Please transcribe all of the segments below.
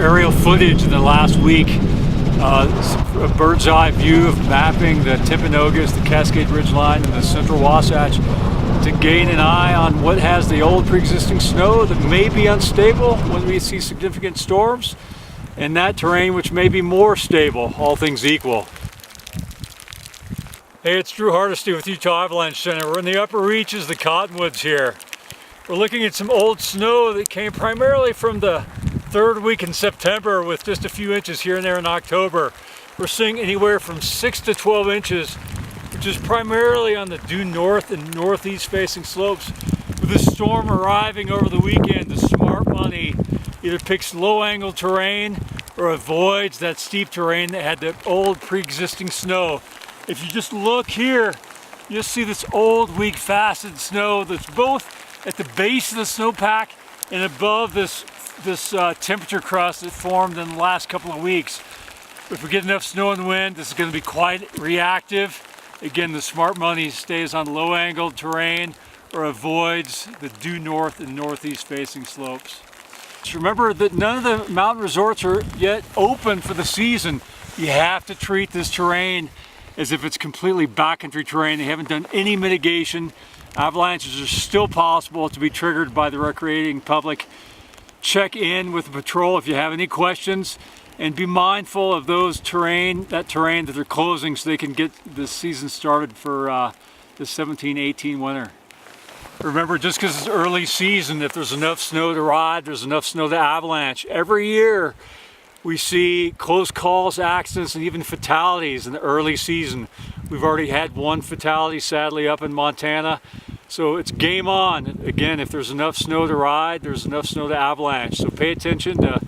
aerial footage in the last week. A bird's eye view of mapping the Timpanogos, the Cascade Ridgeline, and the Central Wasatch to gain an eye on what has the old pre-existing snow that may be unstable when we see significant storms, and that terrain which may be more stable, all things equal. Hey, it's Drew Hardesty with Utah Avalanche Center. We're in the upper reaches of the Cottonwoods here. We're looking at some old snow that came primarily from the third week in September with just a few inches here and there in October. We're seeing anywhere from 6 to 12 inches, which is primarily on the due north and northeast facing slopes. With the storm arriving over the weekend, the smart money either picks low angle terrain or avoids that steep terrain that had the old pre-existing snow. If you just look here, you'll see this old weak faceted snow that's both at the base of the snowpack and above this temperature crust that formed in the last couple of weeks. If we get enough snow and wind, this is going to be quite reactive. Again, the smart money stays on low angled terrain or avoids the due north and northeast facing slopes. Just remember that none of the mountain resorts are yet open for the season. You have to treat this terrain as if it's completely backcountry terrain. They haven't done any mitigation. Avalanches are still possible to be triggered by the recreating public. Check in with the patrol if you have any questions, and be mindful of that terrain that they're closing so they can get this season started for the 17-18 winter. Remember, just because it's early season, if there's enough snow to ride, there's enough snow to avalanche. Every year we see close calls, accidents, and even fatalities in the early season. We've already had one fatality, sadly, up in Montana. So it's game on. Again, if there's enough snow to ride, there's enough snow to avalanche. So pay attention to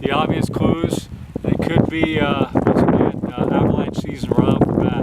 the obvious clues. It could be, once again, avalanche season right off the bat.